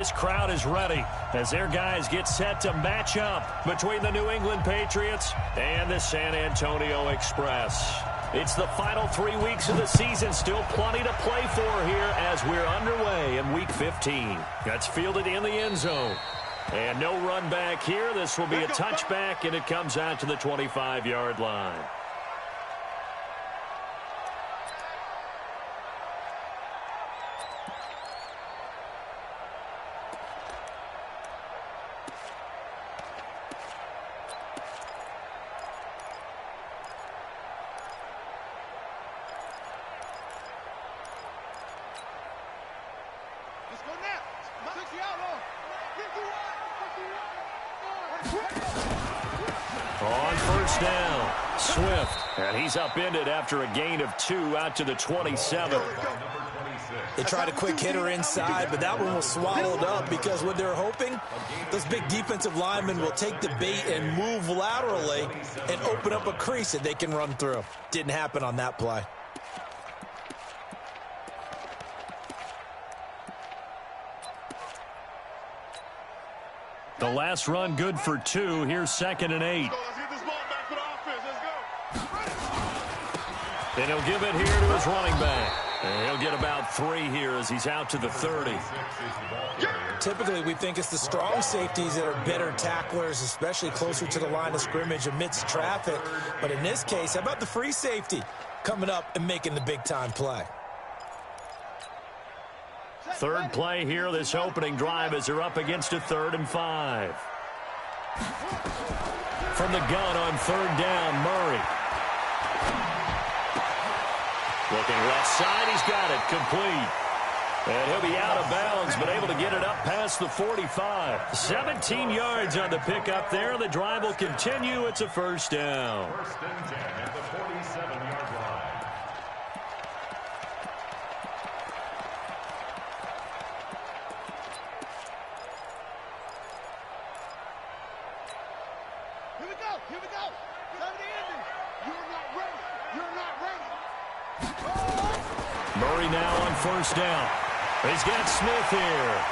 This crowd is ready as their guys get set to match up between the New England Patriots and the San Antonio Express. It's the final 3 weeks of the season. Still plenty to play for here as we're underway in Week 15. That's fielded in the end zone. And no run back here. This will be a touchback, and it comes out to the 25-yard line. On first down, Swift, and he's upended after a gain of 2 out to the 27. They tried a quick hitter inside, but that one was swallowed up because what they're hoping, those big defensive linemen will take the bait and move laterally and open up a crease that they can run through. Didn't happen on that play. The last run good for 2. Here's 2nd and 8. And he'll give it here to his running back. And he'll get about 3 here as he's out to the 30. Typically, we think it's the strong safeties that are better tacklers, especially closer to the line of scrimmage amidst traffic. But in this case, how about the free safety coming up and making the big-time play? Third play here, this opening drive, as they're up against a 3rd and 5. From the gun on 3rd down, Murray. Looking left side, he's got it, complete. And he'll be out of bounds, but able to get it up past the 45. 17 yards on the pickup there. The drive will continue. It's a first down. First and 10 at the 47-yard line. Here we go. Come to the ending. You're not ready. You're not ready. Murray now on first down. He's got Smith here.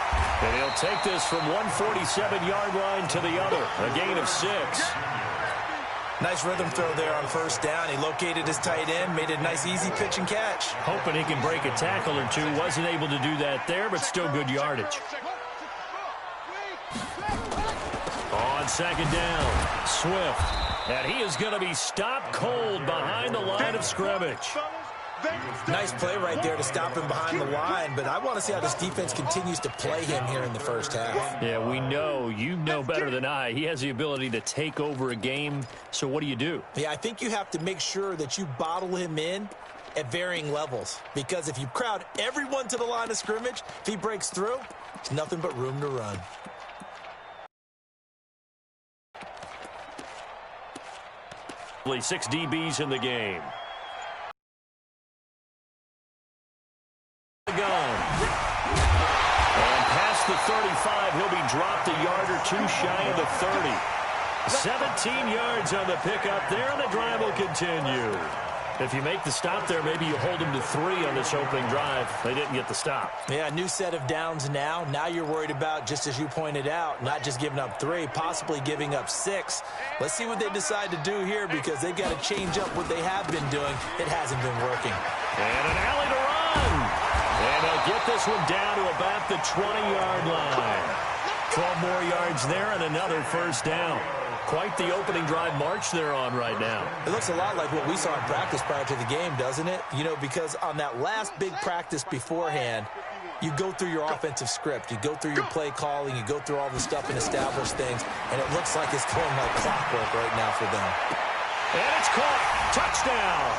And he'll take this from 147-yard line to the other. A gain of 6. Nice rhythm throw there on first down. He located his tight end, made a nice easy pitch and catch. Hoping he can break a tackle or two. Wasn't able to do that there, but still good yardage. On 2nd down, Swift. And he is going to be stopped cold behind the line of scrimmage. Nice play right there to stop him behind the line, but I want to see how this defense continues to play him here in the first half. Yeah, we know. You know better than I. He has the ability to take over a game, so what do? Yeah, I think you have to make sure that you bottle him in at varying levels, because if you crowd everyone to the line of scrimmage, if he breaks through, there's nothing but room to run. Only 6 DBs in the game. Gone. And past the 35, he'll be dropped a yard or 2 shy of the 30. 17 yards on the pickup there, and the drive will continue. If you make the stop there, maybe you hold them to 3 on this opening drive. They didn't get the stop. Yeah, new set of downs now. Now you're worried about, just as you pointed out, not just giving up 3, possibly giving up 6. Let's see what they decide to do here, because they've got to change up what they have been doing. It hasn't been working. And an alley to run. And they'll get this one down to about the 20-yard line. 12 more yards there and another first down. Quite the opening drive march they're on right now. It looks a lot like what we saw in practice prior to the game, doesn't it? You know, because on that last big practice beforehand, you go through your offensive script. You go through your play calling. You go through all the stuff and establish things. And it looks like it's going like clockwork right now for them. And it's caught. Touchdown.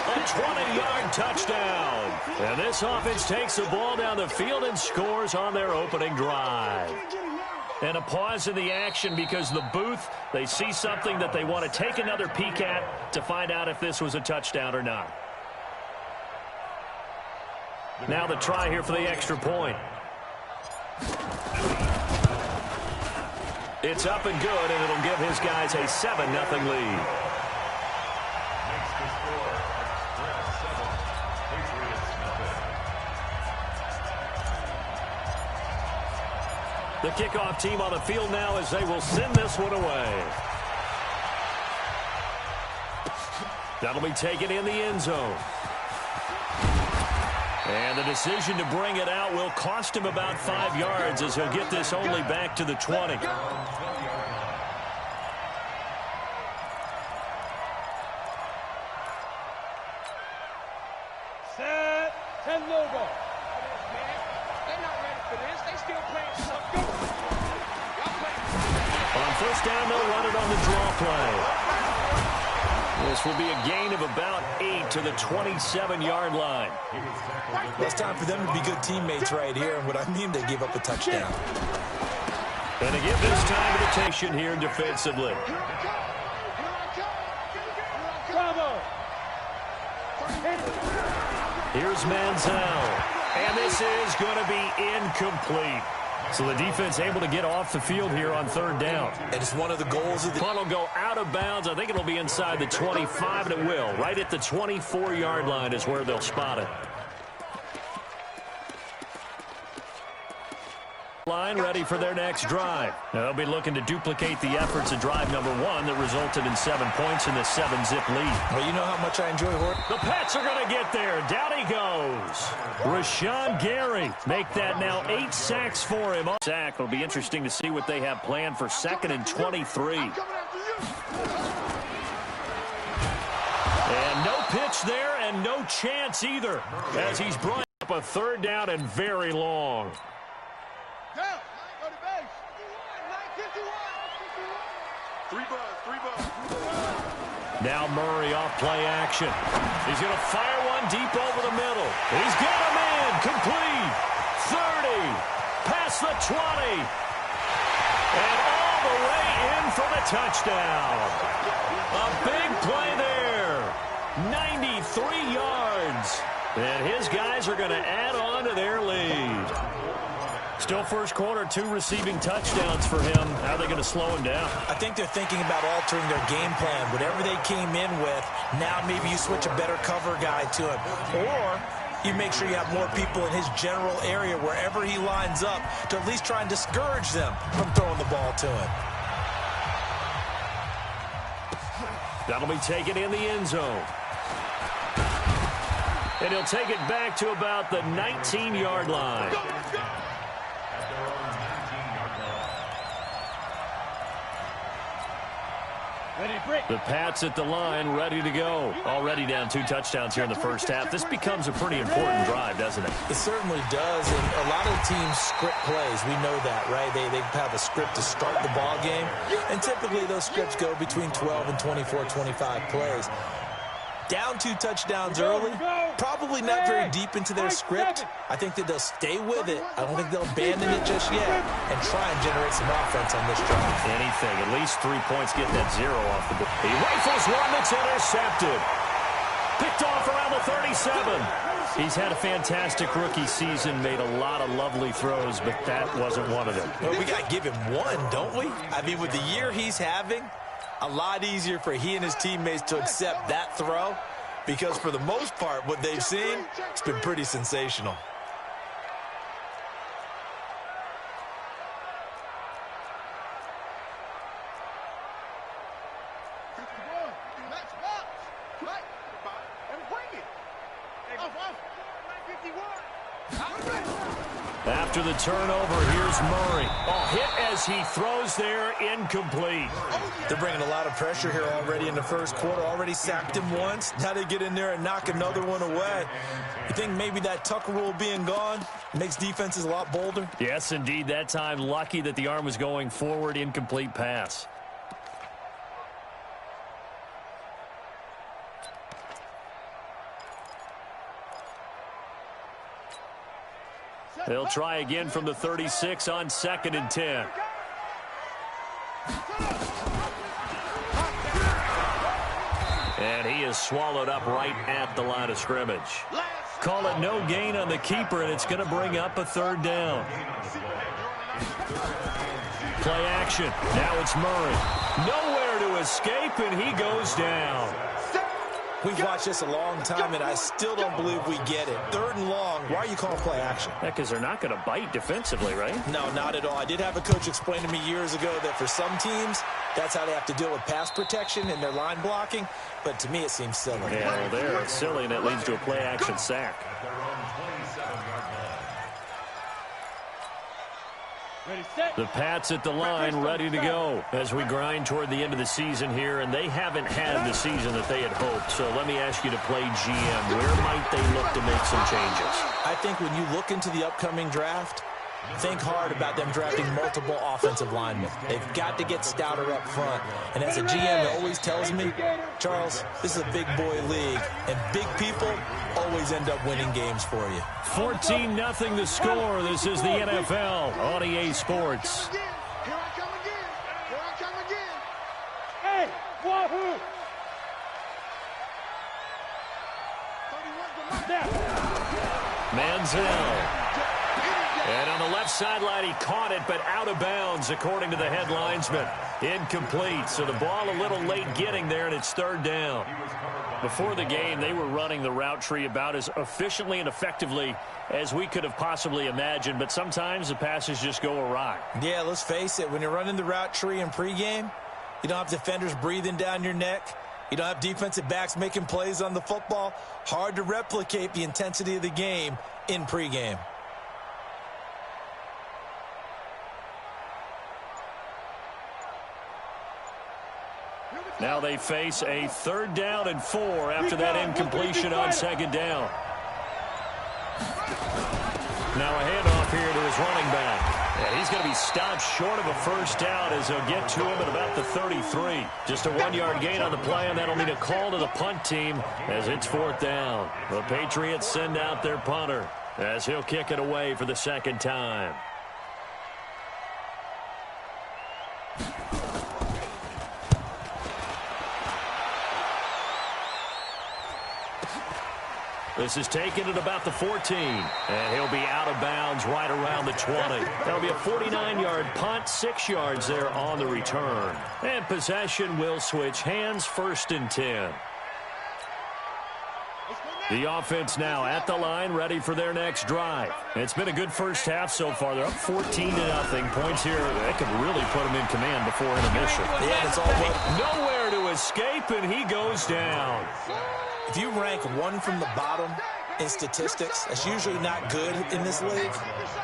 A 20-yard touchdown. And this offense takes the ball down the field and scores on their opening drive. And a pause in the action because the booth, they see something that they want to take another peek at to find out if this was a touchdown or not. Now the try here for the extra point. It's up and good, and it'll give his guys a 7-0 lead. The kickoff team on the field now as they will send this one away. That'll be taken in the end zone. And the decision to bring it out will cost him about 5 yards as he'll get this only back to the 20. Set and logo. They're not ready for this. They still playing some good. On first down, they'll run it on the draw play. This will be a gain of about 8 to the 27-yard line. Well, it's time for them to be good teammates right here, and what I mean, they give up a touchdown. And to give this time to rotation here defensively. Here's Manziel, and this is going to be incomplete. So the defense able to get off the field here on third down. And it's one of the goals of the... Punt will go out of bounds. I think it'll be inside the 25, and it will. Right at the 24-yard line is where they'll spot it. Line ready for their next drive. Now, they'll be looking to duplicate the efforts of drive number 1 that resulted in 7 points in the 7-zip lead. Well, you know how much I enjoy Horton. The Pats are going to get there. Down he goes. Rashawn Gary make that now 8 sacks for him. Sack. It'll be interesting to see what they have planned for 2nd and 23. And no pitch there and no chance either as he's brought up a third down and very long. Now Murray off play action. He's going to fire one deep over the middle. He's got him in. Complete. 30. Past the 20. And all the way in for the touchdown. A big play there. 93 yards. And his guys are going to add on to their lead. Still first quarter, 2 receiving touchdowns for him. How are they going to slow him down? I think they're thinking about altering their game plan. Whatever they came in with, now maybe you switch a better cover guy to him. Or you make sure you have more people in his general area wherever he lines up to at least try and discourage them from throwing the ball to him. That'll be taken in the end zone. And he'll take it back to about the 19-yard line. The Pats at the line, ready to go. Already down 2 touchdowns here in the first half. This becomes a pretty important drive, doesn't it? It certainly does, and a lot of teams script plays. We know that, right? They have a script to start the ball game, and typically those scripts go between 12 and 24, 25 plays. Down 2 touchdowns early, probably not very deep into their script. I think that they'll stay with it. I don't think they'll abandon it just yet and try and generate some offense on this drive. Anything, at least 3 points, getting that 0 off the board. He rifles one that's intercepted. Picked off around the 37. He's had a fantastic rookie season, made a lot of lovely throws, but that wasn't one of them. Well, we got to give him one, don't we? I mean, with the year he's having, a lot easier for he and his teammates to accept that throw because for the most part, what they've seen, it's been pretty sensational. After the turnover, here's Murray. A hit as he throws there, incomplete. They're bringing a lot of pressure here already in the first quarter. Already sacked him once. Now they get in there and knock another one away. You think maybe that Tucker rule being gone makes defenses a lot bolder? Yes, indeed. That time, lucky that the arm was going forward, incomplete pass. They'll try again from the 36 on 2nd and 10. And he is swallowed up right at the line of scrimmage. Call it no gain on the keeper, and it's going to bring up a 3rd down. Play action. Now it's Murray. Nowhere to escape, and he goes down. We've watched this a long time, and I still don't believe we get it. 3rd and long. Why are you calling play action? Yeah, because they're not going to bite defensively, right? No, not at all. I did have a coach explain to me years ago that for some teams, that's how they have to deal with pass protection and their line blocking. But to me, it seems silly. Yeah, well, there it's silly, and it leads to a play action sack. At their own 27-yard line. The Pats at the line, ready to go as we grind toward the end of the season here, and they haven't had the season that they had hoped. So let me ask you to play GM. Where might they look to make some changes? I think when you look into the upcoming draft, think hard about them drafting multiple offensive linemen. They've got to get stouter up front. And as a GM, it always tells me, Charles, this is a big boy league, and big people always end up winning games for you. 14-0 the score. This is the NFL on EA Sports. Here I come again. Here I come again. Hey, wahoo! 31 to Manziel. And on the left sideline, he caught it, but out of bounds, according to the head linesman. Incomplete, so the ball a little late getting there, and it's 3rd down. Before the game, they were running the route tree about as efficiently and effectively as we could have possibly imagined, but sometimes the passes just go awry. Yeah, let's face it. When you're running the route tree in pregame, you don't have defenders breathing down your neck. You don't have defensive backs making plays on the football. Hard to replicate the intensity of the game in pregame. Now they face a 3rd down and 4 after that incompletion on 2nd down. Now a handoff here to his running back. And he's going to be stopped short of a 1st down as they'll get to him at about the 33. Just a 1-yard gain on the play, and that'll mean a call to the punt team as it's 4th down. The Patriots send out their punter as he'll kick it away for the 2nd time. This is taken at about the 14, and he'll be out of bounds right around the 20. That'll be a 49-yard punt, 6 yards there on the return. And possession will switch hands, 1st and 10. The offense now at the line, ready for their next drive. It's been a good first half so far. They're up 14-0. Points here, that could really put them in command before intermission. Yeah, it's all about nowhere to escape, and he goes down. If you rank one from the bottom in statistics, that's usually not good in this league.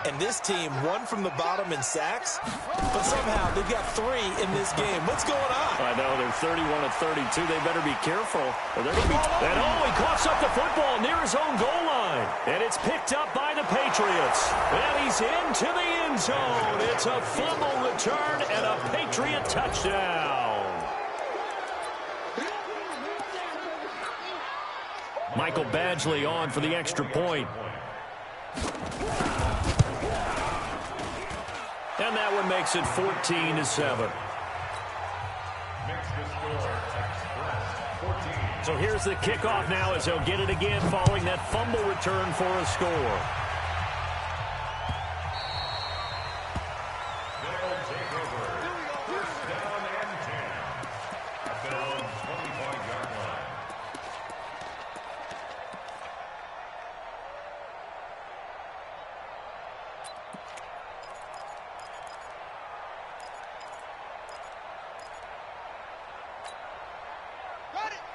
And this team, one from the bottom in sacks, but somehow they've got 3 in this game. What's going on? I know, they're 31-32. They better be careful, or they're going to be... And he coughs up the football near his own goal line. And it's picked up by the Patriots. And he's into the end zone. It's a fumble return and a Patriot touchdown. Michael Badgley on for the extra point. And that one makes it 14-7. So here's the kickoff now as they'll get it again following that fumble return for a score. They'll take over. 1st down and 10. At their own 25-yard line.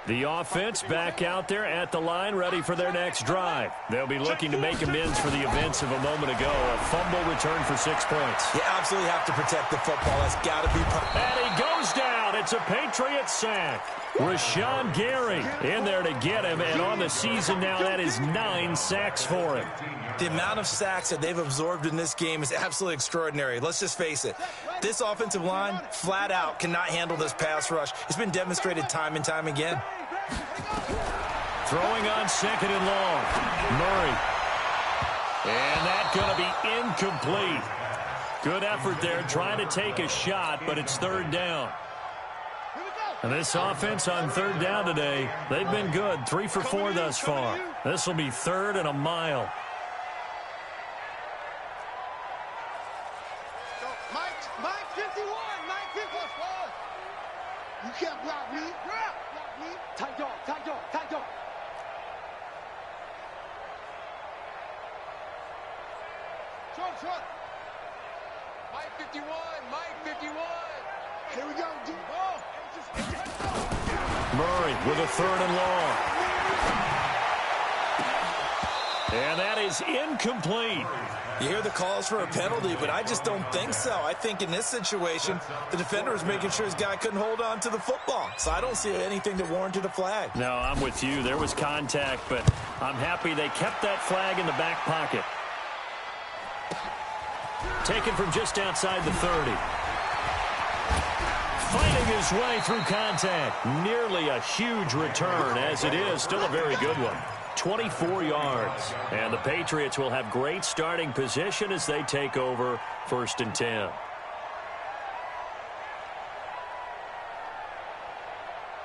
The offense back out there at the line, ready for their next drive. They'll be looking to make amends for the events of a moment ago. A fumble return for 6 points. You absolutely have to protect the football. That's got to be... And he goes down. It's a Patriot sack. Rashawn Gary in there to get him. And on the season now, that is 9 sacks for him. The amount of sacks that they've absorbed in this game is absolutely extraordinary. Let's just face it. This offensive line, flat out, cannot handle this pass rush. It's been demonstrated time and time again. Throwing on 2nd and long. Murray. And that's going to be incomplete. Good effort there, trying to take a shot, but it's 3rd down. And this offense on 3rd down today, they've been good. 3 for 4 thus far. This will be 3rd and a mile. Mike 51, Mike 51. You can't block me. Block me. Tight dog, tight dog, tight dog. Short. Mike 51, Mike 51. Here we go, D. Ball. Murray with a 3rd and long. And that is incomplete. You hear the calls for a penalty, but I just don't think so. I think in this situation, the defender was making sure his guy couldn't hold on to the football. So I don't see anything that warranted a flag. No, I'm with you. There was contact, but I'm happy they kept that flag in the back pocket. Taken from just outside the 30. Fighting his way through contact. Nearly a huge return, as it is. Still a very good one. 24 yards. And the Patriots will have great starting position as they take over 1st and 10.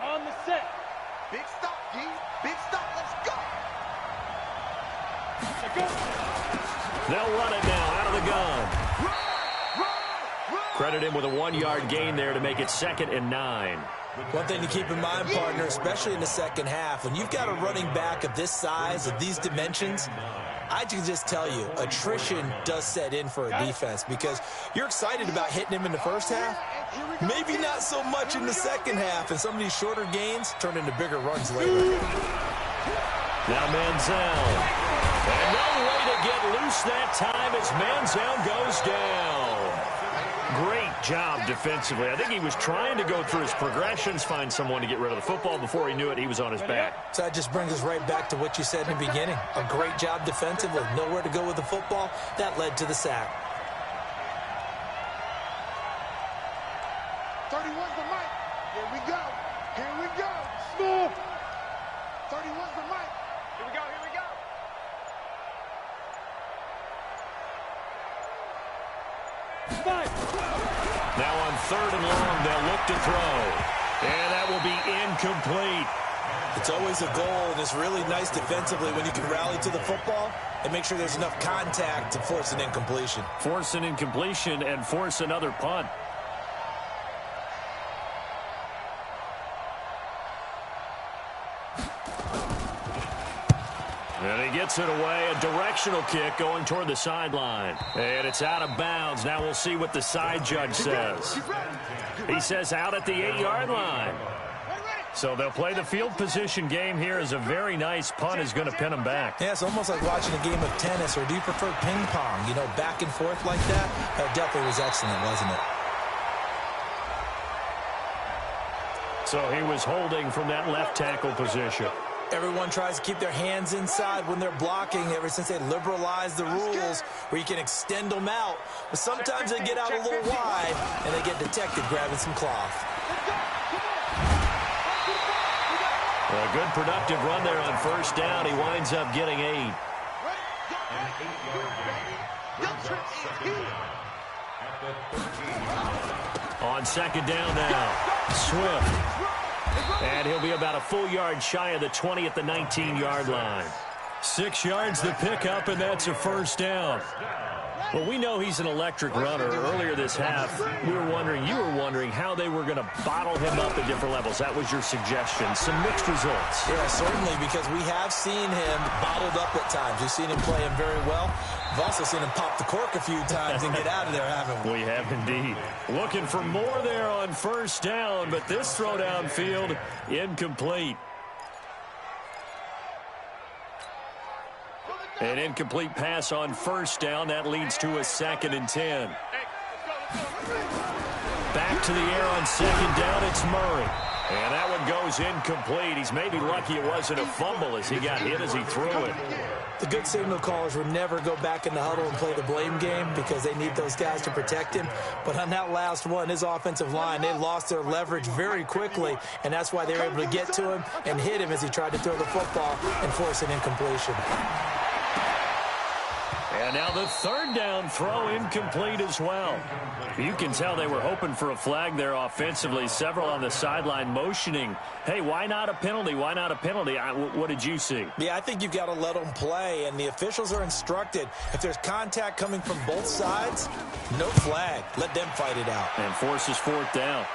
On the set. Big stop, D. Big stop. Let's go. They'll run it now out of the gun. Credit him with a 1-yard gain there to make it 2nd and 9. One thing to keep in mind, partner, especially in the second half, when you've got a running back of this size, of these dimensions, I can just tell you, attrition does set in for a defense because you're excited about hitting him in the first half, maybe not so much in the second half, and some of these shorter gains turn into bigger runs later. Now Manziel. And no way to get loose that time as Manziel goes down. Great job defensively. I think he was trying to go through his progressions, find someone to get rid of the football. Before he knew it, he was on his back. So that just brings us right back to what you said in the beginning. A great job defensively. Nowhere to go with the football. That led to the sack. 31's the mic. Here we go. Here we go. Smooth. 31's the mic. Here we go, here we go. Now on 3rd and long, they'll look to throw. And that will be incomplete. It's always a goal, and it's really nice defensively when you can rally to the football and make sure there's enough contact to force an incompletion. Force an incompletion and force another punt. And he gets it away, a directional kick going toward the sideline. And it's out of bounds. Now we'll see what the side judge says. He says out at the 8-yard line. So they'll play the field position game here as a very nice punt is going to pin them back. Yeah, it's almost like watching a game of tennis, or do you prefer ping pong? You know, back and forth like that? That definitely was excellent, wasn't it? So he was holding from that left tackle position. Everyone tries to keep their hands inside when they're blocking ever since they liberalized the rules where you can extend them out. But sometimes they get out a little wide and they get detected grabbing some cloth. A good productive run there on 1st down. He winds up getting 8. An 8-yard gain. At the 13. On 2nd down now, Swift. And he'll be about a full yard shy of the 20 at the 19-yard line. 6 yards the pickup, and that's a 1st down. Well, we know he's an electric runner. Earlier this half, you were wondering how they were going to bottle him up at different levels. That was your suggestion. Some mixed results. Yeah, certainly, because we have seen him bottled up at times. We've seen him play him very well. We've also seen him pop the cork a few times and get out of there, haven't we? We have indeed. Looking for more there on 1st down, but this throw downfield, incomplete. An incomplete pass on 1st down. That leads to a 2nd and 10. Back to the air on 2nd down. It's Murray. And that one goes incomplete. He's maybe lucky it wasn't a fumble as he got hit as he threw it. The good signal callers would never go back in the huddle and play the blame game because they need those guys to protect him. But on that last one, his offensive line, they lost their leverage very quickly, and that's why they were able to get to him and hit him as he tried to throw the football and force an incompletion. And now the 3rd down throw incomplete as well. You can tell they were hoping for a flag there offensively. Several on the sideline motioning, hey, why not a penalty? Why not a penalty? What did you see? Yeah, I think you've got to let them play, and the officials are instructed. If there's contact coming from both sides, no flag. Let them fight it out. And forces 4th down.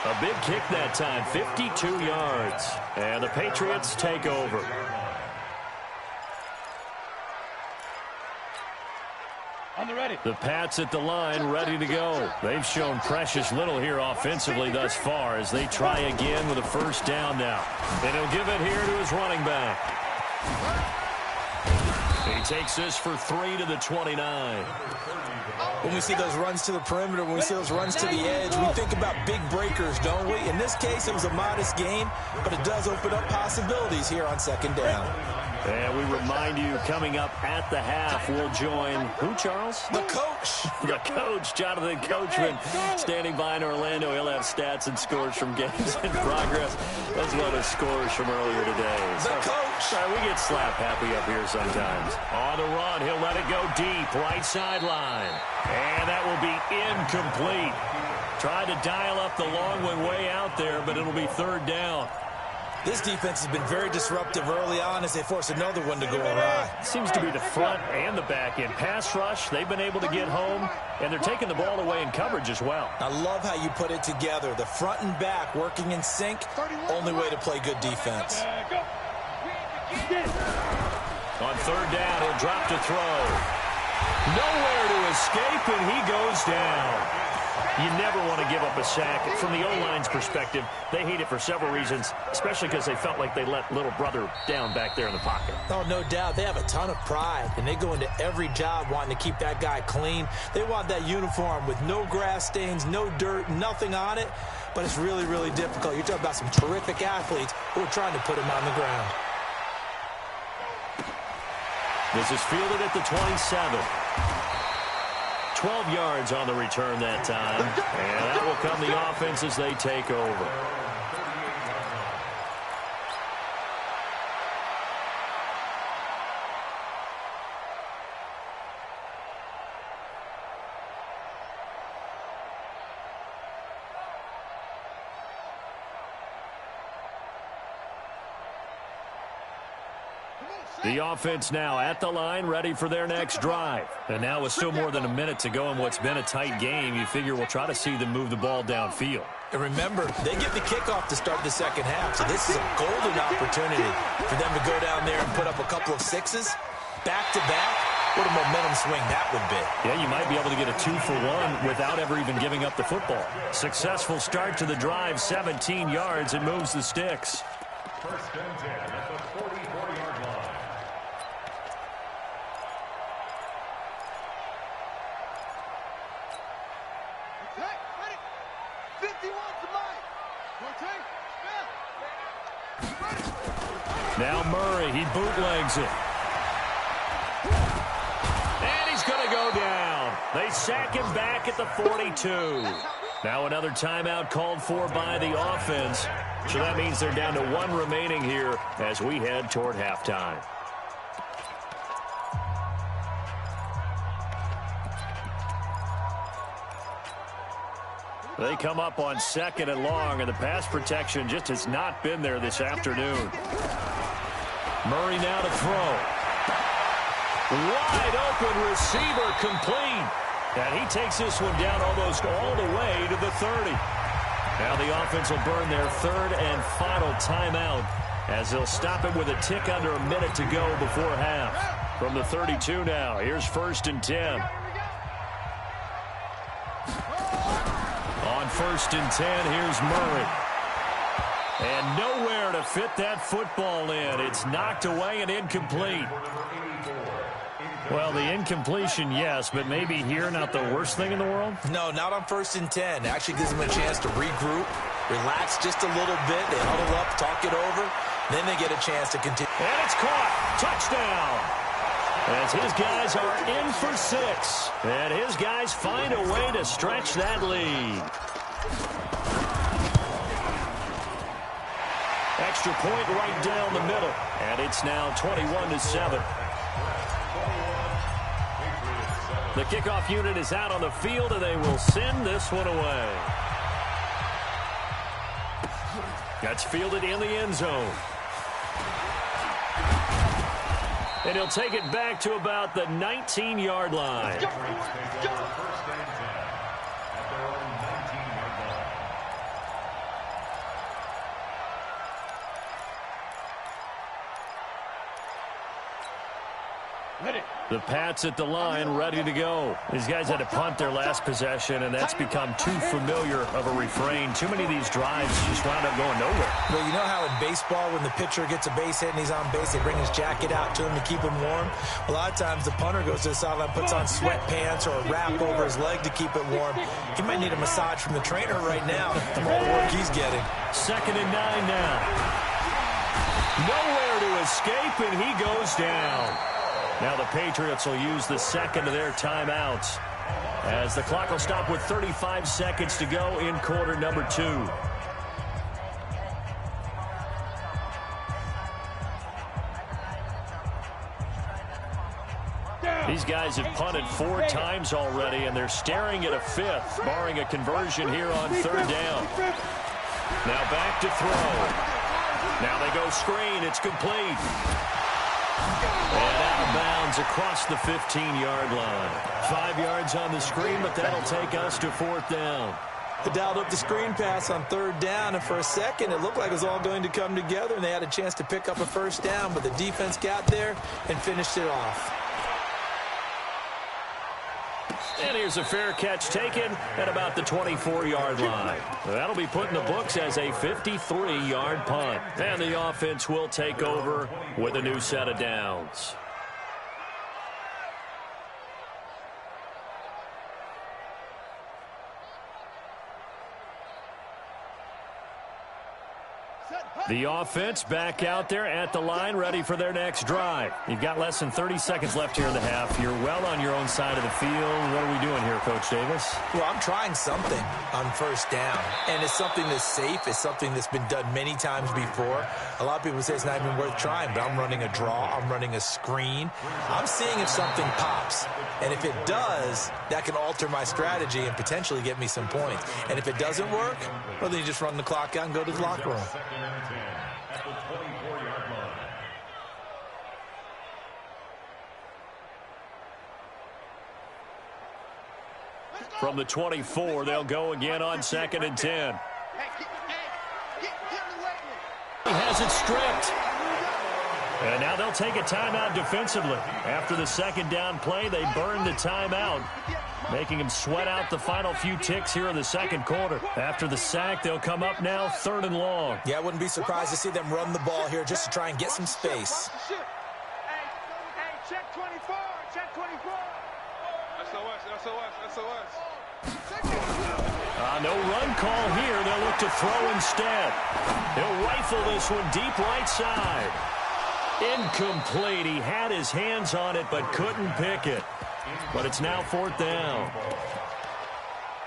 A big kick that time, 52 yards. And the Patriots take over. On the ready. The Pats at the line, ready to go. They've shown precious little here offensively thus far as they try again with a first down now. And he'll give it here to his running back. He takes this for 3 to the 29. When we see those runs to the perimeter, when we see those runs to the edge, we think about big breakers, don't we? In this case, it was a modest gain, but it does open up possibilities here on second down. And we remind you, coming up at the half, we'll join who, Charles? The coach. The coach, Jonathan Coachman, standing by in Orlando. He'll have stats and scores from games in progress, as well as scores from earlier today. The coach. Sorry, we get slap happy up here sometimes. On the run, he'll let it go deep, right sideline. And that will be incomplete. Tried to dial up the long one way out there, but it'll be third down. This defense has been very disruptive early on as they force another one to go awry. Seems to be the front and the back end. Pass rush, they've been able to get home, and they're taking the ball away in coverage as well. I love how you put it together. The front and back working in sync, only way to play good defense. On third down, he'll drop to throw. Nowhere to escape, and he goes down. You never want to give up a sack. From the O-line's perspective, they hate it for several reasons, especially because they felt like they let little brother down back there in the pocket. Oh, no doubt. They have a ton of pride, and they go into every job wanting to keep that guy clean. They want that uniform with no grass stains, no dirt, nothing on it, but it's really, really difficult. You're talking about some terrific athletes who are trying to put him on the ground. This is fielded at the 27. 12 yards on the return that time. And that will come the offense as they take over. The offense now at the line, ready for their next drive. And now with still more than a minute to go in what's been a tight game, you figure we'll try to see them move the ball downfield. And remember, they get the kickoff to start the second half, so this is a golden opportunity for them to go down there and put up a couple of sixes back-to-back. What a momentum swing that would be. Yeah, you might be able to get a 2-for-1 without ever even giving up the football. Successful start to the drive, 17 yards. It moves the sticks. First and 10 at the 44-yard line. Ready? 51 to Mike. Now Murray, he bootlegs it. And he's going to go down. They sack him back at the 42. Now another timeout called for by the offense. So that means they're down to one remaining here as we head toward halftime. They come up on second and long, and the pass protection just has not been there this afternoon. Murray now to throw. Wide open receiver complete. And he takes this one down almost all the way to the 30. Now the offense will burn their third and final timeout as they'll stop it with a tick under a minute to go before half. From the 32 now, here's first and 10. On first and 10, here's Murray. And nowhere to fit that football in. It's knocked away and incomplete. Well, the incompletion, yes, but maybe here not the worst thing in the world? No, not on first and 10. Actually gives them a chance to regroup, relax just a little bit. They huddle up, talk it over. Then they get a chance to continue. And it's caught. Touchdown. As his guys are in for 6. And his guys find a way to stretch that lead. Extra point right down the middle. And it's now 21-7. The kickoff unit is out on the field, and they will send this one away. That's fielded in the end zone. And he'll take it back to about the 19-yard line. The Pats at the line, ready to go. These guys had to punt their last possession, and that's become too familiar of a refrain. Too many of these drives just wound up going nowhere. Well, you know how in baseball, when the pitcher gets a base hit and he's on base, they bring his jacket out to him to keep him warm? A lot of times the punter goes to the sideline, puts on sweatpants or a wrap over his leg to keep it warm. He might need a massage from the trainer right now from all the work he's getting. 2nd and 9 now. Nowhere to escape, and he goes down. Now the Patriots will use the second of their timeouts as the clock will stop with 35 seconds to go in quarter number 2. These guys have punted 4 times already, and they're staring at a 5th, barring a conversion here on 3rd down. Now back to throw. Now they go screen. It's complete. And out of bounds across the 15-yard line. 5 yards on the screen, but that'll take us to 4th down. They dialed up the screen pass on 3rd down, and for a second it looked like it was all going to come together, and they had a chance to pick up a 1st down, but the defense got there and finished it off. And here's a fair catch taken at about the 24-yard line. That'll be put in the books as a 53-yard punt. And the offense will take over with a new set of downs. The offense back out there at the line, ready for their next drive. You've got less than 30 seconds left here in the half. You're well on your own side of the field. What are we doing here, Coach Davis? Well, I'm trying something on 1st down, and it's something that's safe. It's something that's been done many times before. A lot of people say it's not even worth trying, but I'm running a draw. I'm running a screen. I'm seeing if something pops, and if it does, that can alter my strategy and potentially get me some points. And if it doesn't work, well, then you just run the clock out and go to the locker room. At the 24-yard line. From the 24, they'll go again on 2nd and 10. He has it stripped. And now they'll take a timeout defensively. After the 2nd down play, they burn the timeout, making them sweat out the final few ticks here in the 2nd quarter. After the sack, they'll come up now 3rd and long. Yeah, I wouldn't be surprised to see them run the ball here just to try and get some space. Hey, check 24, check 24. SOS. No run call here. They'll look to throw instead. He'll rifle this one deep right side. Incomplete. He had his hands on it but couldn't pick it. But it's now 4th down.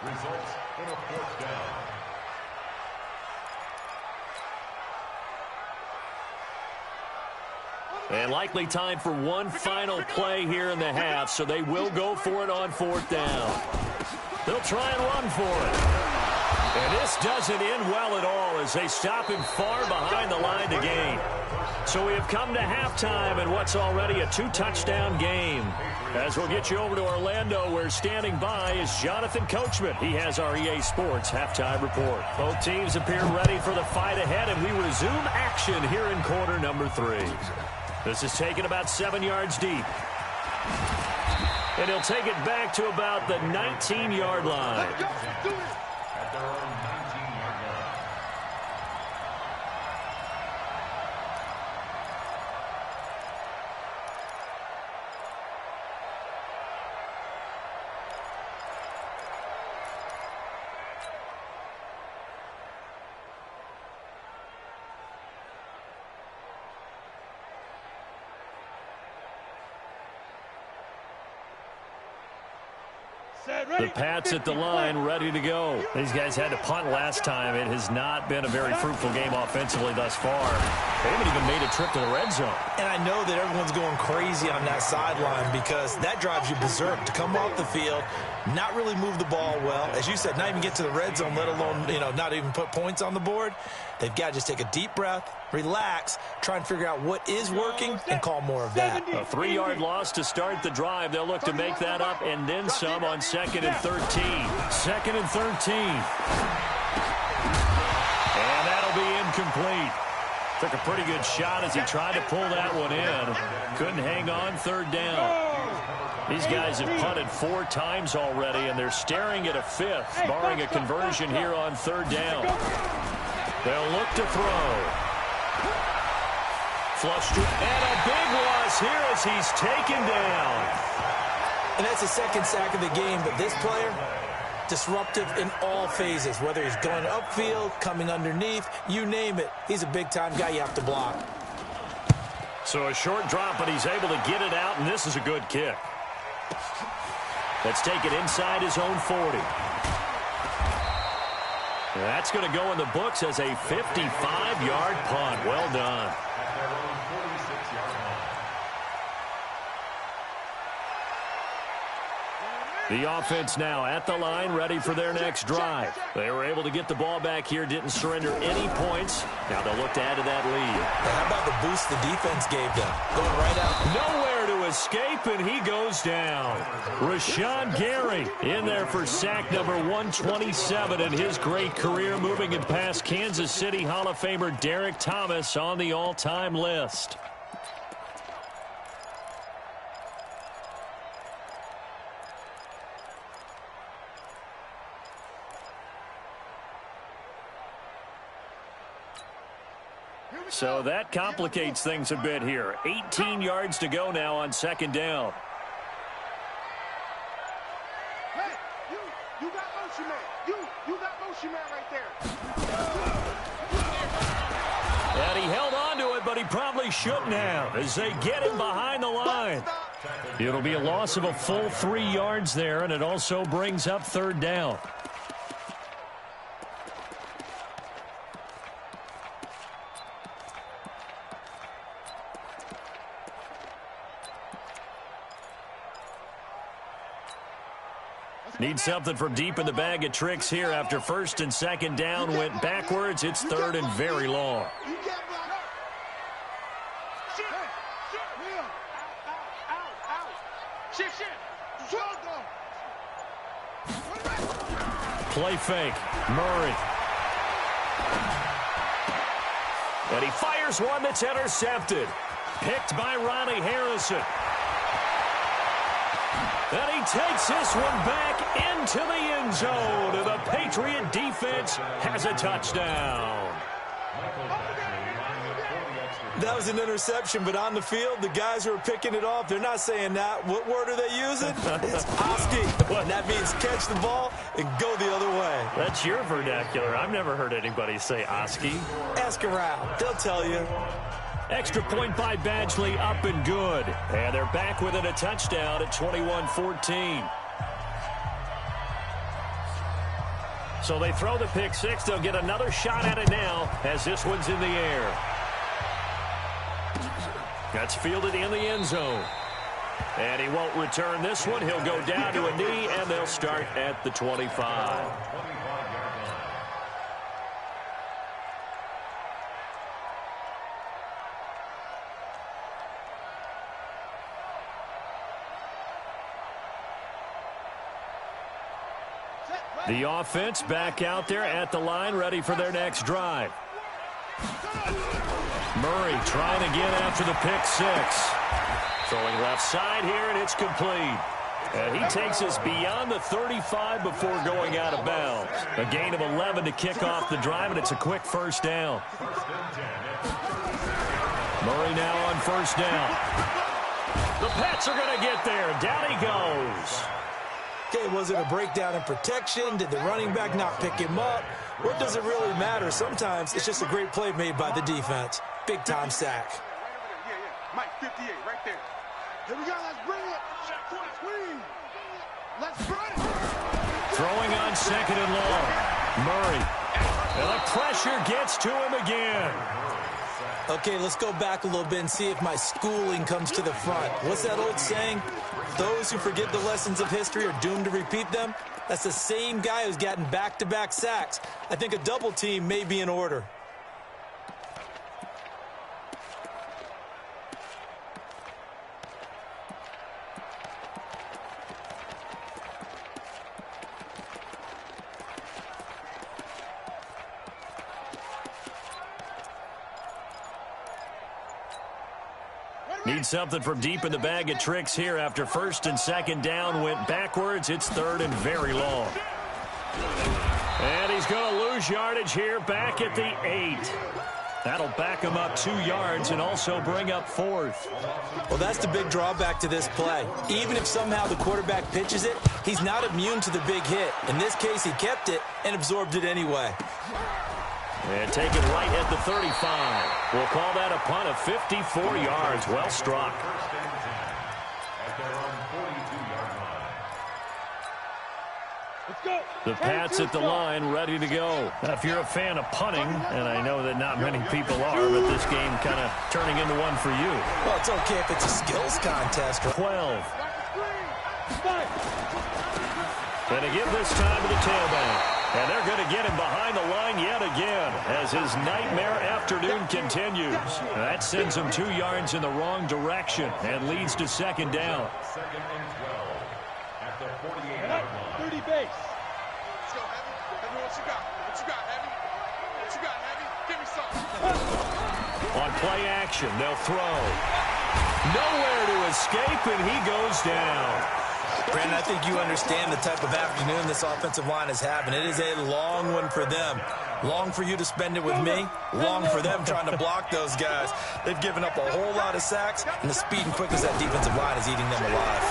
Results in a 4th down. And likely time for one final play here in the half, so they will go for it on 4th down. They'll try and run for it. And this doesn't end well at all as they stop him far behind the line to gain. So we have come to halftime in what's already a 2-touchdown game. As we'll get you over to Orlando, where standing by is Jonathan Coachman. He has our EA Sports halftime report. Both teams appear ready for the fight ahead, and we resume action here in quarter number 3. This is taken about 7 yards deep. And he'll take it back to about the 19-yard line. At their own 19-yard line. The Pats at the line, ready to go. These guys had to punt last time. It has not been a very fruitful game offensively thus far. They haven't even made a trip to the red zone. And I know that everyone's going crazy on that sideline because that drives you berserk to come off the field, not really move the ball well. As you said, not even get to the red zone, let alone, not even put points on the board. They've got to just take a deep breath, relax, try and figure out what is working, and call more of that. A 3-yard loss to start the drive. They'll look to make that up and then some on 2nd and 13. 2nd and 13. And that'll be incomplete. Took a pretty good shot as he tried to pull that one in. Couldn't hang on third down. These guys have punted 4 times already, and they're staring at a 5th, barring a conversion here on third down. They'll look to throw. Flushed and a big loss here as he's taken down. And that's the second sack of the game, but this player, disruptive in all phases, whether he's going upfield, coming underneath, you name it. He's a big-time guy you have to block. So a short drop, but he's able to get it out, and this is a good kick. Let's take it inside his own 40. That's going to go in the books as a 55-yard punt. Well done. The offense now at the line, ready for their next drive. They were able to get the ball back here, didn't surrender any points. Now they'll look to add to that lead. How about the boost the defense gave them? Going right out. Nowhere to escape, and he goes down. Rashawn Gary in there for sack number 127 in his great career, moving it past Kansas City Hall of Famer Derek Thomas on the all-time list. So that complicates things a bit here. 18 yards to go now on second down. Hey, you got motion man. You got motion man right there. And he held on to it, but he probably shouldn't have as they get him behind the line. It'll be a loss of a full 3 yards there, and it also brings up third down. Need something from deep in the bag of tricks here after first and second down went backwards. It's third and very long. Play fake. Murray. And he fires one that's intercepted. Picked by Ronnie Harrison. And he takes this one back into the end zone. And the Patriot defense has a touchdown. That was an interception, but on the field, the guys who are picking it off, they're not saying that. What word are they using? It's AuG. And that means catch the ball and go the other way. That's your vernacular. I've never heard anybody say AuG. Ask around. They'll tell you. Extra point by Badgley, up and good. And they're back within a touchdown at 21-14. So they throw the pick six. They'll get another shot at it now as this one's in the air. That's fielded in the end zone. And he won't return this one. He'll go down to a knee, and they'll start at the 25. The offense back out there at the line, ready for their next drive. Murray trying again after the pick six. Throwing left side here, and it's complete. And he takes us beyond the 35 before going out of bounds. A gain of 11 to kick off the drive, and it's a quick first down. Murray now on first down. The Pats are going to get there. Down he goes. Okay, was it a breakdown in protection? Did the running back not pick him up? What does it really matter? Sometimes it's just a great play made by the defense. Big-time sack. Yeah. Mike, 58, right there. Here we go, let's bring it. Squeeze. Let's run it. Throwing on second and long. Murray. And the pressure gets to him again. Okay, let's go back a little bit and see if my schooling comes to the front. What's that old saying? Those who forget the lessons of history are doomed to repeat them. That's the same guy who's gotten back-to-back sacks. I think a double team may be in order. Need something from deep in the bag of tricks here after first and second down went backwards. It's third and very long. And he's going to lose yardage here back at the 8. That'll back him up 2 yards and also bring up fourth. Well, that's the big drawback to this play. Even if somehow the quarterback pitches it, he's not immune to the big hit. In this case, he kept it and absorbed it anyway. And taken right at the 35. We'll call that a punt of 54 yards. Well struck. The Pats at the line, ready to go. Now, if you're a fan of punting, and I know that not many people are, but this game kind of turning into one for you. Well, it's okay if it's a skills contest. 12. Going to give this time to the tailback. And they're going to get him behind the line yet again as his nightmare afternoon continues. That sends him 2 yards in the wrong direction and leads to second down. Second and 12 at the 48-yard line. 30 base. Let's go, Heavy. Heavy, what you got? What you got, Heavy? What you got, Heavy? Give me something. On play action, they'll throw. Nowhere to escape, and he goes down. Brandon, I think you understand the type of afternoon this offensive line is having. It is a long one for them. Long for you to spend it with me. Long for them trying to block those guys. They've given up a whole lot of sacks, and the speed and quickness of that defensive line is eating them alive.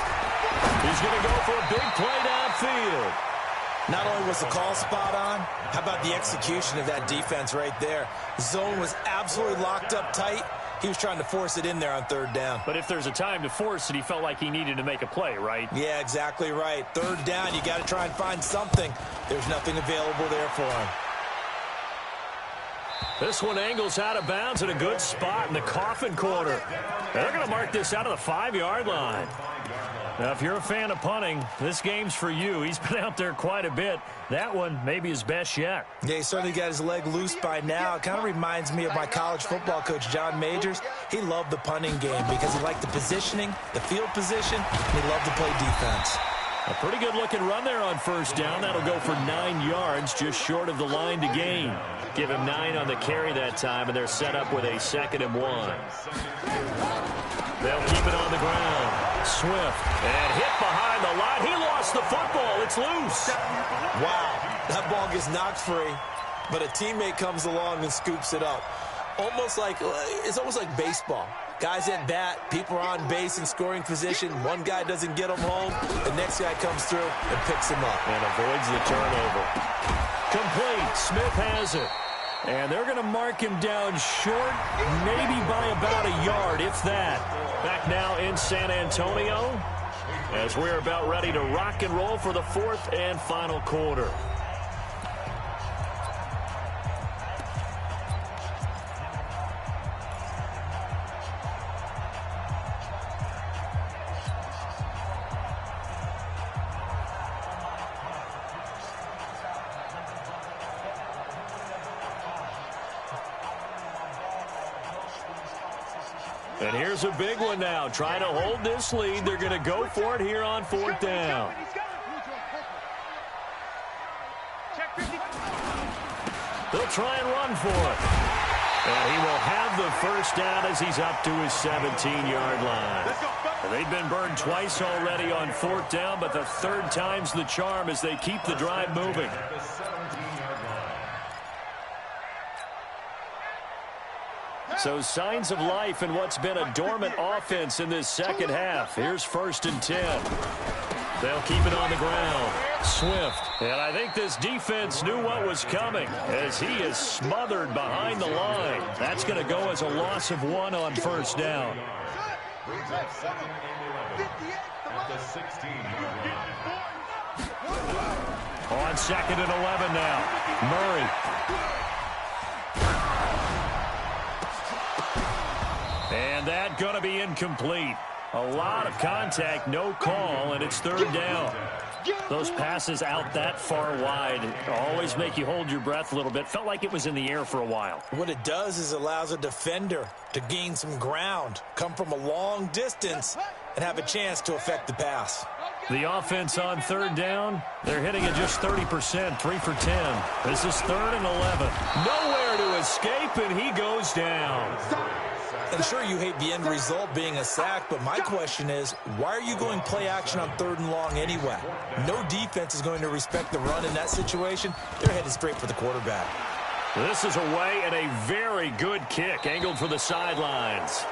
He's going to go for a big play downfield. Not only was the call spot on, how about the execution of that defense right there? Zone was absolutely locked up tight. He was trying to force it in there on third down. But if there's a time to force it, he felt like he needed to make a play, right? Yeah, exactly right. Third down, you got to try and find something. There's nothing available there for him. This one angles out of bounds at a good spot in the coffin corner. They're going to mark this out of the 5-yard line. Now, if you're a fan of punting, this game's for you. He's been out there quite a bit. That one may be his best yet. Yeah, he certainly got his leg loose by now. It kind of reminds me of my college football coach, John Majors. He loved the punting game because he liked the positioning, the field position, and he loved to play defense. A pretty good-looking run there on first down. That'll go for 9 yards, just short of the line to gain. Give him 9 on the carry that time, and they're set up with a 2nd and 1. They'll keep it on the ground. Swift, and hit behind the line. He lost the football. It's loose. Wow, that ball gets knocked free, but a teammate comes along and scoops it up. It's almost like baseball. Guys at bat, people are on base in scoring position. One guy doesn't get him home. The next guy comes through and picks him up. And avoids the turnover. Complete. Smith has it. And they're going to mark him down short, maybe by about a yard, if that. Back now in San Antonio as we're about ready to rock and roll for the 4th and final quarter. And here's a big one now. Trying to hold this lead. They're going to go for it here on 4th down. They'll try and run for it. And he will have the first down as he's up to his 17-yard line. They've been burned twice already on 4th down, but the 3rd time's the charm as they keep the drive moving. So signs of life in what's been a dormant offense in this second half. Here's 1st and 10. They'll keep it on the ground. Swift. And I think this defense knew what was coming as he is smothered behind the line. That's going to go as a loss of 1 on 1st down. At the 16-yard line. On 2nd and 11 now. Murray. And that going to be incomplete. A lot of contact, no call, and it's 3rd down. Those passes out that far wide always make you hold your breath a little bit. Felt like it was in the air for a while. What it does is allows a defender to gain some ground, come from a long distance, and have a chance to affect the pass. The offense on 3rd down, they're hitting it just 30%, 3 for 10. This is 3rd and 11. Nowhere to escape, and he goes down. And sure, you hate the end result being a sack, but my question is, why are you going play action on 3rd and long anyway? No defense is going to respect the run in that situation. They're headed straight for the quarterback. This is away and a very good kick angled for the sidelines.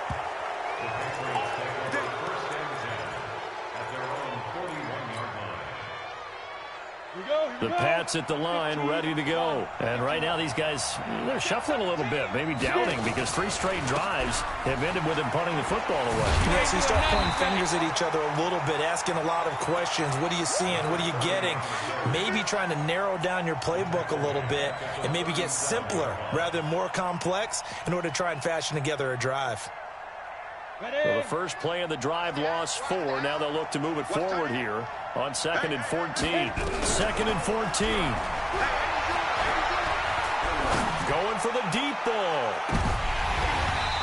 The Pats at the line, ready to go. And right now, these guys, they're shuffling a little bit, maybe doubting, because 3 straight drives have ended with them punting the football away. Yeah, so you start pointing fingers at each other a little bit, asking a lot of questions. What are you seeing? What are you getting? Maybe trying to narrow down your playbook a little bit and maybe get simpler rather than more complex in order to try and fashion together a drive. Well, the first play of the drive lost 4. Now they'll look to move it forward here on 2nd and 14. 2nd and 14. Going for the deep ball.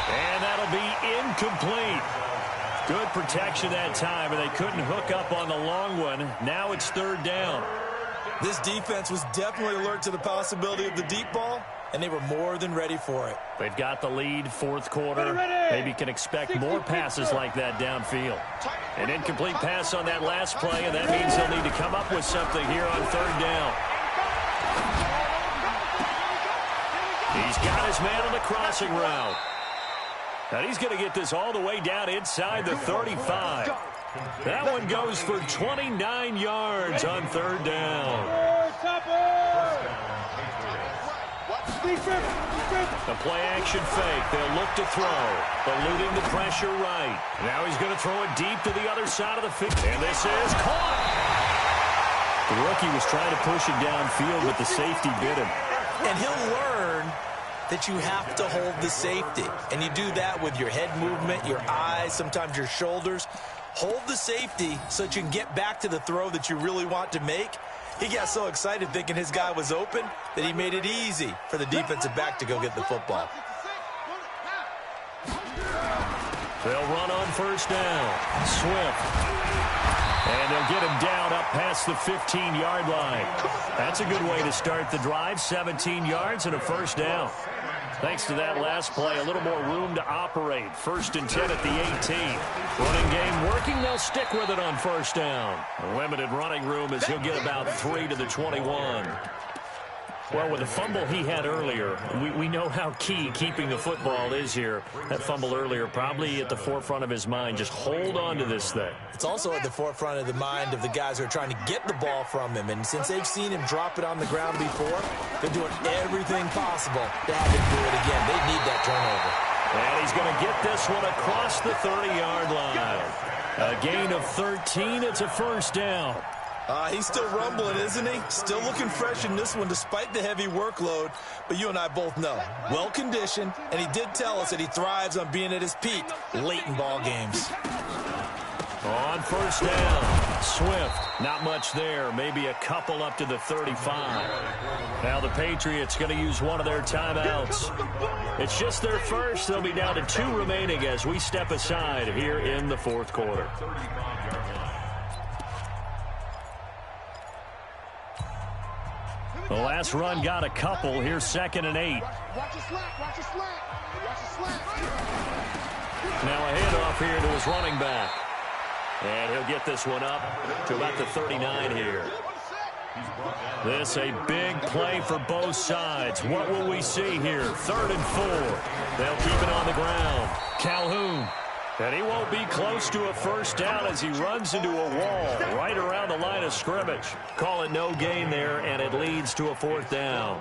And that'll be incomplete. Good protection that time, and they couldn't hook up on the long one. Now it's 3rd down. This defense was definitely alert to the possibility of the deep ball, and they were more than ready for it. They've got the lead, 4th quarter. Maybe can expect more passes like that downfield. An incomplete pass on that last play, and that means they'll need to come up with something here on 3rd down. He's got his man on the crossing route. And he's going to get this all the way down inside the 35. That one goes for 29 yards on 3rd down. The play-action fake. They'll look to throw. Eluding the pressure right. Now he's going to throw it deep to the other side of the field. And this is caught. The rookie was trying to push it downfield, but the safety bit him. And he'll learn that you have to hold the safety. And you do that with your head movement, your eyes, sometimes your shoulders. Hold the safety so that you can get back to the throw that you really want to make. He got so excited thinking his guy was open that he made it easy for the defensive back to go get the football. They'll run on 1st down. Swift. And they'll get him down up past the 15-yard line. That's a good way to start the drive. 17 yards and a 1st down. Thanks to that last play, a little more room to operate. 1st and 10 at the 18. Running game working. They'll stick with it on 1st down. A limited running room as he'll get about 3 to the 21. Well, with the fumble he had earlier, we know how key keeping the football is here. That fumble earlier probably at the forefront of his mind. Just hold on to this thing. It's also at the forefront of the mind of the guys who are trying to get the ball from him. And since they've seen him drop it on the ground before, they're doing everything possible to have him do it again. They need that turnover. And he's going to get this one across the 30-yard line. A gain of 13. It's a 1st down. He's still rumbling, isn't he? Still looking fresh in this one despite the heavy workload. But you and I both know, well-conditioned, and he did tell us that he thrives on being at his peak late in ball games. On 1st down, Swift, not much there, maybe a couple up to the 35. Now the Patriots going to use one of their timeouts. It's just their first. They'll be down to 2 remaining as we step aside here in the 4th quarter. The last run got a couple. Here's 2nd and 8. Watch your slack, watch your slack. Watch your slack. Now a handoff here to his running back. And he'll get this one up to about the 39 here. This a big play for both sides. What will we see here? 3rd and 4. They'll keep it on the ground. Calhoun. And he won't be close to a 1st down as he runs into a wall right around the line of scrimmage. Call it no gain there, and it leads to a 4th down.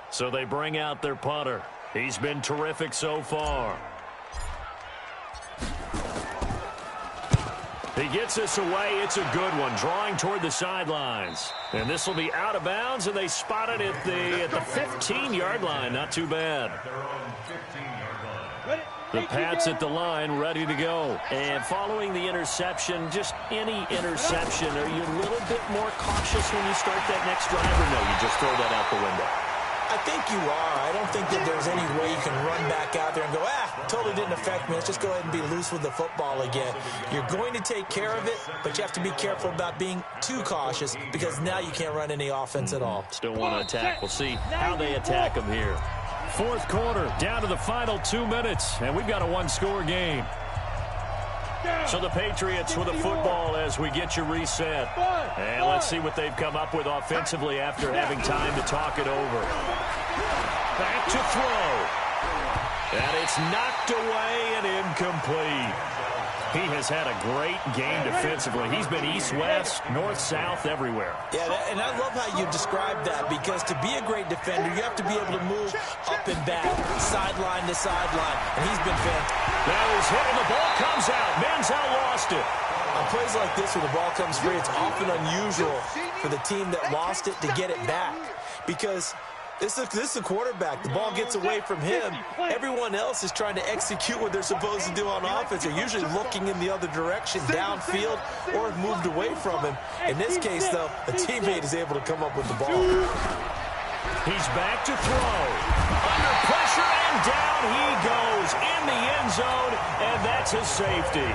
So they bring out their punter. He's been terrific so far. He gets this away. It's a good one, drawing toward the sidelines. And this will be out of bounds, and they spot it at the 15-yard line. Not too bad. The Pats at the line, ready to go. And following the interception, just any interception, are you a little bit more cautious when you start that next drive, or no, you just throw that out the window? I think you are. I don't think that there's any way you can run back out there and go, totally didn't affect me. Let's just go ahead and be loose with the football again. You're going to take care of it, but you have to be careful about being too cautious because now you can't run any offense at all. Still want to attack. We'll see how they attack them here. Fourth quarter, down to the final 2 minutes, and we've got a one-score game. So the Patriots with the football as we get you reset. And let's see what they've come up with offensively after having time to talk it over. Back to throw. And it's knocked away and incomplete. He has had a great game defensively. He's been east-west, north-south, everywhere. Yeah, and I love how you describe that because to be a great defender, you have to be able to move up and back, sideline to sideline, and he's been fantastic. That is hit, and the ball comes out. Manziel lost it. On plays like this where the ball comes free, it's often unusual for the team that lost it to get it back because this is a quarterback. The ball gets away from him. Everyone else is trying to execute what they're supposed to do on offense. They're usually looking in the other direction, downfield, or moved away from him. In this case, though, a teammate is able to come up with the ball. He's back to throw. Under pressure, and down he goes in the end zone, and that's his safety.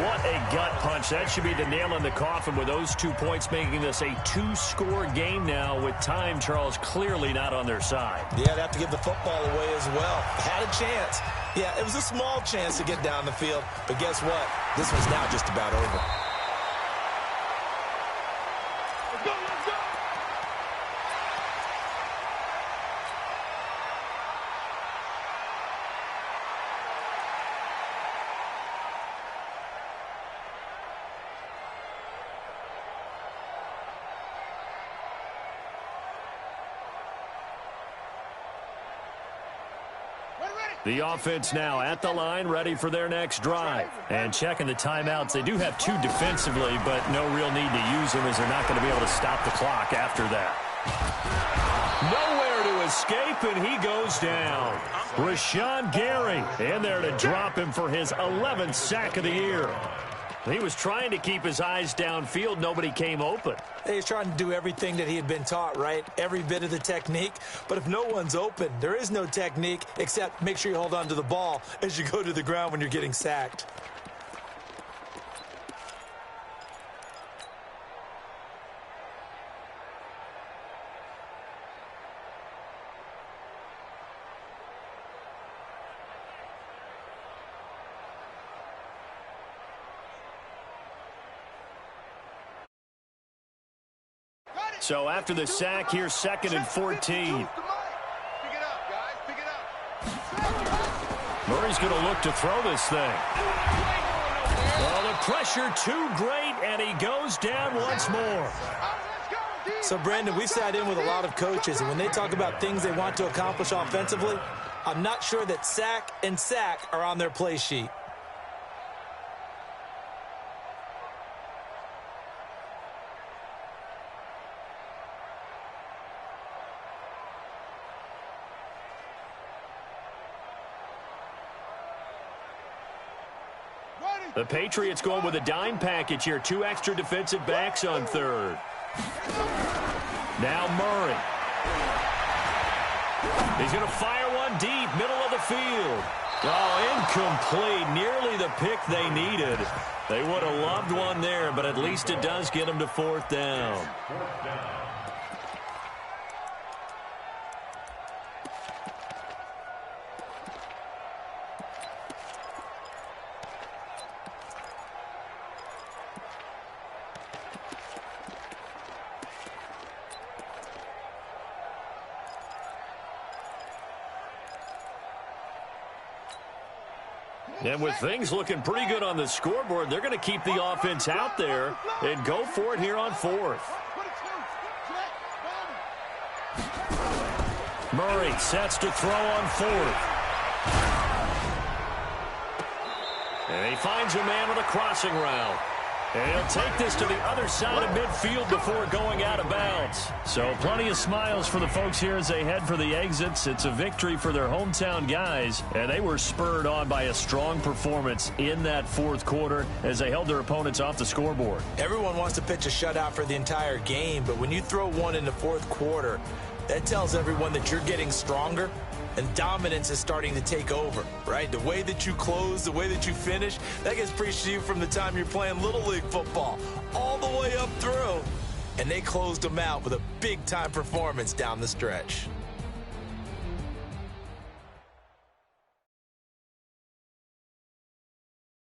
What a gut punch. That should be the nail in the coffin with those 2 points, making this a two-score game now with time, Charles, clearly not on their side. Yeah, they have to give the football away as well. Had a chance. Yeah, it was a small chance to get down the field, but guess what? This one's now just about over. The offense now at the line, ready for their next drive. And checking the timeouts. They do have 2 defensively, but no real need to use them as they're not going to be able to stop the clock after that. Nowhere to escape, and he goes down. Rashawn Gary in there to drop him for his 11th sack of the year. He was trying to keep his eyes downfield. Nobody came open. He's trying to do everything that he had been taught, right? Every bit of the technique. But if no one's open, there is no technique except make sure you hold on to the ball as you go to the ground when you're getting sacked. So after the sack, here's 2nd and 14. Murray's going to look to throw this thing. Well, the pressure too great, and he goes down once more. So, Brandon, we've sat in with a lot of coaches, and when they talk about things they want to accomplish offensively, I'm not sure that sack and sack are on their play sheet. The Patriots going with a dime package here. 2 extra defensive backs on third. Now Murray. He's going to fire one deep, middle of the field. Oh, incomplete. Nearly the pick they needed. They would have loved one there, but at least it does get them to 4th down. And with things looking pretty good on the scoreboard, they're going to keep the offense out there and go for it here on 4th. Murray sets to throw on 4th. And he finds a man on a crossing route. And he'll take this to the other side of midfield before going out of bounds. So plenty of smiles for the folks here as they head for the exits. It's a victory for their hometown guys, and they were spurred on by a strong performance in that fourth quarter as they held their opponents off the scoreboard. Everyone wants to pitch a shutout for the entire game, but when you throw one in the fourth quarter, that tells everyone that you're getting stronger and dominance is starting to take over, right? The way that you close, the way that you finish, that gets preached to you from the time you're playing Little League football all the way up through. And they closed them out with a big-time performance down the stretch.